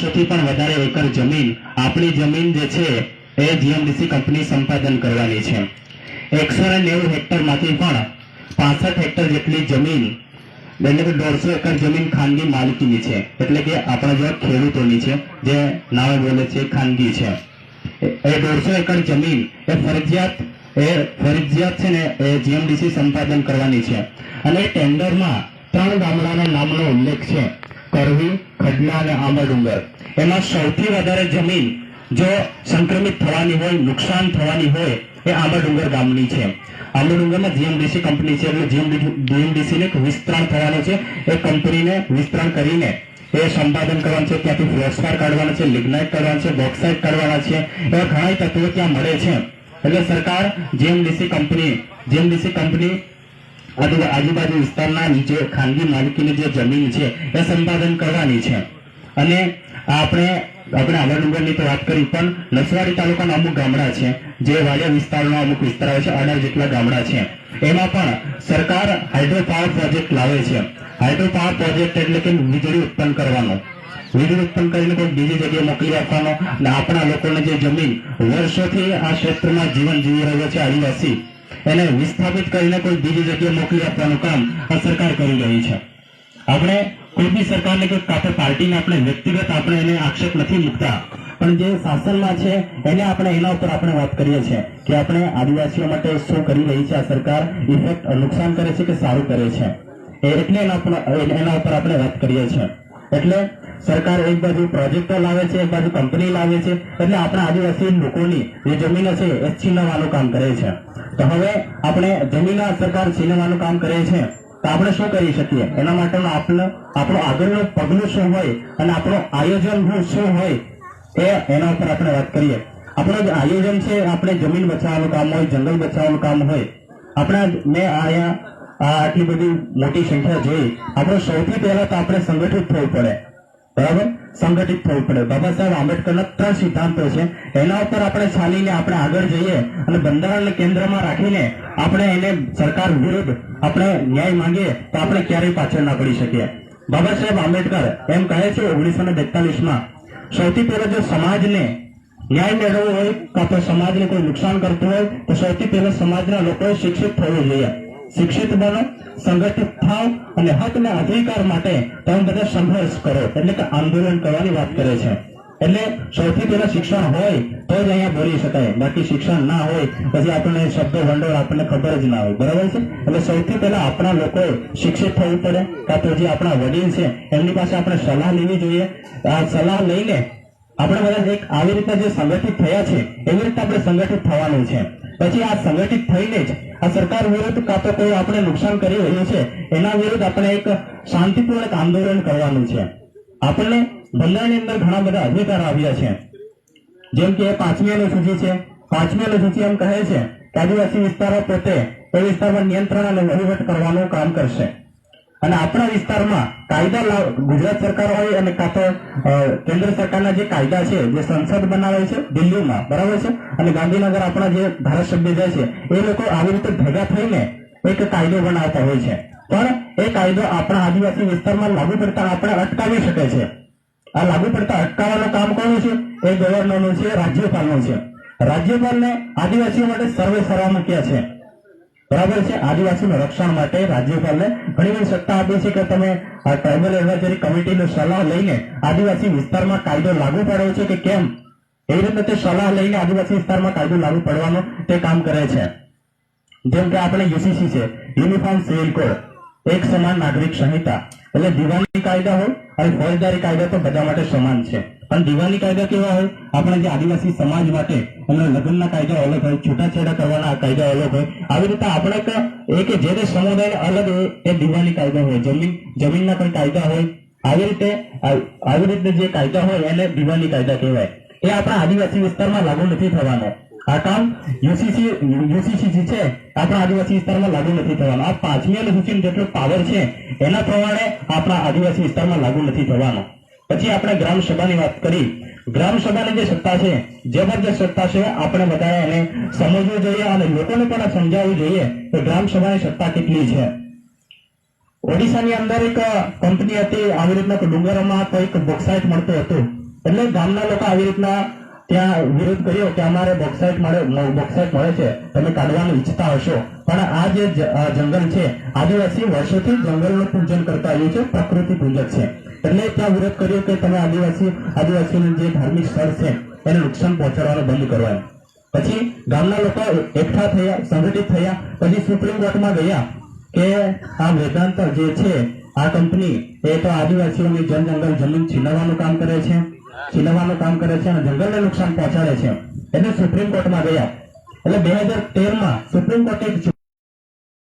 સૌથી પણ વધારે એકર જમીન આપણી જમીન જે છે એ જીએમડીસી કંપની સંપાદન કરવાની છે. 190 હેક્ટરમાંથી પણ 65 હેક્ટર જેટલી જમીન એટલે કે 150 એકર જમીન ખાનગી માલિકીની છે, એટલે કે આપણા જેવા ખેડૂતોની છે, જે નામે બોલે છે ખાનગી છે. એ 150 એકર જમીન એ ફરજિયાત છે ને એ જીએમડીસી સંપાદન કરવાની છે. અને ટેન્ડરમાં 3 ગામડાના નામનો ઉલ્લેખ છે: કરવી, ખડલા અને આંબાડુંગર. એમાં સૌથી વધારે જમીન જો સંક્રમિત થવાની હોય, નુકસાન થવાની હોય, એ આંબાડુંગર ગામની છે. આંબાડુંગરમાં જીએમડીસી કંપની છે, એટલે જીએમડીસીને વિસ્તરણ થવાનું છે. એ કંપનીને વિસ્તરણ કરીને એ સંપાદન કરવાનું છે. ત્યાંથી ફ્લોસ્ફાર કાઢવાના છે, લિગ્નાઇટ કાઢવાના છે, બોક્સાઇટ કાઢવાના છે. એવા ઘણા તત્વો ત્યાં મળે છે. એટલે સરકાર જીએમડીસી કંપની આજુબાજુ વિસ્તારના જે ખાનગી માલિકીની જે જમીન છે એ સંપાદન કરવાની છે. અને આપણે આંબાડુંગરની તો વાત કરી, પણ નસવાડી તાલુકાના અમુક ગામડા છે, જે વાડિયા વિસ્તારના અમુક વિસ્તાર આવે છે, 18 જેટલા ગામડા છે. એમાં પણ સરકાર હાઇડ્રો પાવર પ્રોજેક્ટ લાવે છે. હાઇડ્રો પાવર પ્રોજેક્ટ એટલે કે વીજળી ઉત્પન્ન કરવાનો, વીજળી ઉત્પન્ન કરીને કોઈ બીજી જગ્યાએ મોકલી આપવાનો. અને આપણા લોકોને જે જમીન વર્ષોથી આ ક્ષેત્રમાં જીવન જીવી રહ્યો છે આદિવાસી, એને વિસ્થાપિત કરીને કોઈ બીજી જગ્યાએ મોકલી આપવાનું કામ આ સરકાર કરી રહી છે. આપણે કોઈ બી સરકારને કે કાં તો પાર્ટીને આપણે વ્યક્તિગત આપણે એને આક્ષેપ નથી મૂકતા, પણ જે શાસનમાં છે એને આપણે એના ઉપર આપણે વાત કરીએ છીએ કે આપણે આદિવાસીઓ માટે શું કરી રહી છે આ સરકાર, ઇફેક્ટ નુકસાન કરે છે કે સારું કરે છે, એટલે એના ઉપર આપણે વાત કરીએ છીએ. એટલે સરકાર એક બાજુ પ્રોજેક્ટો લાવે છે, એક બાજુ કંપની લાવે છે, એટલે આપણા આદિવાસી લોકોની જે જમીનો છે એ છીનવવાનું કામ કરે છે. તો હવે આપણે જમીન સરકાર છીનવવાનું કામ કરે છે, તો આપણે શું કરી શકીએ? એના માટેનું આપણું આગળનું પગલું શું હોય અને આપણું આયોજન શું હોય એના ઉપર આપણે વાત કરીએ. આપણું જે આયોજન છે, આપણે જમીન બચાવવાનું કામ હોય, જંગલ બચાવવાનું કામ હોય. મેં અહીંયા આટલી બધી મોટી સંખ્યા જોઈ. આપણે સૌથી પહેલા તો આપણે સંગઠિત થવું પડે, બરાબર? સંગઠિત થવું પડે. બાબા સાહેબ આંબેડકરના 3 સિદ્ધાંતો છે, એના ઉપર આપણે ચાલીને આપણે આગળ જઈએ અને બંધારણને કેન્દ્રમાં રાખીને આપણે એને સરકાર વિરુદ્ધ આપણે ન્યાય માંગીએ તો આપણે ક્યારેય પાછળ ના પડી શકીએ. બાબા સાહેબ આંબેડકર એમ કહે છે 1942માં, સૌથી પહેલા જો સમાજને ન્યાય મેળવવો હોય કાં તો સમાજને કોઈ નુકસાન કરતું હોય તો સૌથી પહેલા સમાજના લોકોએ શિક્ષિત થવું જોઈએ. શિક્ષિત બનો, સંગઠિત થાવ અને હક અને અધિકાર માટે તમે બધા સંઘર્ષ કરો, એટલે કે આંદોલન કરવાની વાત કરે છે. એટલે સૌથી પહેલા શિક્ષણ હોય તો જ અહીંયા બોલી શકાય, બાકી શિક્ષણ ના હોય પછી આપણને શબ્દો ભંડોળ આપણને ખબર જ ના હોય, બરાબર છે? એટલે સૌથી પહેલા આપણા લોકોએ શિક્ષિત થવું પડે, કાં તો જે આપણા વડીલ છે એમની પાસે આપણે સલાહ લેવી જોઈએ. આ સલાહ લઈને આપણે બધા એક આવી રીતના જે સંગઠિત થયા છે એવી રીતે આપણે સંગઠિત થવાનું છે. પછી આ સંગઠિત થઈને જ આ સરકાર વિરુદ્ધ કાં તો કોઈ આપણે નુકસાન કરી રહ્યું છે એના વિરુદ્ધ આપણે એક શાંતિપૂર્વક આંદોલન કરવાનું છે. આપણને બંધારણની અંદર ઘણા બધા અધિકાર આવ્યા છે, જેમ કે 5મી અનુસૂચિ છે. 5મી અનુસૂચિ એમ કહે છે કે આદિવાસી વિસ્તારો પોતે એ વિસ્તારમાં નિયંત્રણ અને વહીવટ કરવાનું કામ કરશે. અને આપણા વિસ્તારમાં કાયદા ગુજરાત સરકાર હોય અને કાં તો કેન્દ્ર સરકારના જે કાયદા છે, જે સંસદ બનાવે છે દિલ્હીમાં, બરાબર છે, અને ગાંધીનગર આપણા જે ધારાસભ્ય જાય છે એ લોકો આવી રીતે ભેગા થઈને એક કાયદો બનાવતા હોય છે. પણ એ કાયદો આપણા આદિવાસી વિસ્તારમાં લાગુ પડતા આપણે અટકાવી શકે છે. આ લાગુ પડતા અટકાવવાનું કામ કોનું છે? એ ગવર્નરનું છે, રાજ્યપાલનું છે. રાજ્યપાલને આદિવાસીઓ માટે સર્વે સર્વા મૂક્યા છે, બરાબર છે? આદિવાસીના રક્ષણ માટે રાજ્યપાલને ઘણી બધી સત્તા આપી છે કે તમે આ ટ્રાઇબલ એડવાઇઝરી કમિટીની સલાહ લઈને આદિવાસી વિસ્તારમાં કાયદો લાગુ પાડવો છે કે કેમ, એવી રીતે તે સલાહ લઈને આદિવાસી વિસ્તારમાં કાયદો લાગુ પાડવાનું તે કામ કરે છે. જેમ કે આપણે યુસીસી છે, યુનિફોર્મ સિવિલ કોડ, એક સમાન નાગરિક સંહિતા. એટલે દિવાની કાયદા હોય અને ફોજદારી કાયદા તો બધા માટે સમાન છે, પણ દિવાની કાયદા કેવા હોય? આપણે જે આદિવાસી સમાજ માટે એમના લગ્નના કાયદા અલગ હોય, છૂટાછેડા કરવાના કાયદા અલગ હોય. આવી રીતે આપણે એક જે તે સમુદાય અલગ એ દિવાની કાયદા હોય, જમીનના કોઈ કાયદા હોય. આવી રીતે જે કાયદા હોય એને દિવાની કાયદા કહેવાય. એ આપણા આદિવાસી વિસ્તારમાં લાગુ નથી થવાનો. આ કામ યુસીસી છે આપણા આદિવાસી વિસ્તારમાં લાગુ નથી થવાનું. આ 5મી અનુસૂચિનો જેટલો પાવર છે એના પ્રમાણે આપણા આદિવાસી વિસ્તારમાં લાગુ નથી થવાનો. પછી આપણે ગ્રામ સભાની વાત કરી. ગ્રામ સભાની જે સત્તા છે, જબરદસ્ત સત્તા છે. આપણે બધા એને સમજવું જોઈએ અને લોકોને પણ સમજાવવું જોઈએ કે ગ્રામ સભાની સત્તા કેટલી છે. ઓડિશાની અંદર એક કંપની હતી, આવી રીતના ડુંગરોમાં કોઈક બોક્સાઇટ મળતું હતું. એટલે ગામના લોકો આવી રીતના ત્યાં વિરોધ કર્યો કે અમારે બોક્સાઇટ મળે છે, તમે કાઢવાનું ઈચ્છતા હશો, પણ આ જે જંગલ છે, આદિવાસી વર્ષોથી જંગલનું પૂજન કરતા આવ્યું છે, પ્રકૃતિ પૂજક છે, એટલે ત્યાં વિરોધ કર્યો કે તમે આદિવાસીનું જે ધાર્મિક સ્થળ છે એને નુકસાન પહોંચાડવાનું બંધ કરવાનું. પછી ગામના લોકો એકઠા થયા, સંગઠિત થયા, પછી સુપ્રીમ કોર્ટમાં ગયા કે આ વેદાંત જે છે, આ કંપની એ તો આદિવાસીઓની જંગલ જમીન છીનવવાનું કામ કરે છે અને જંગલને નુકસાન પહોંચાડે છે. એટલે સુપ્રીમ કોર્ટમાં ગયા. એટલે 2013માં સુપ્રીમ કોર્ટે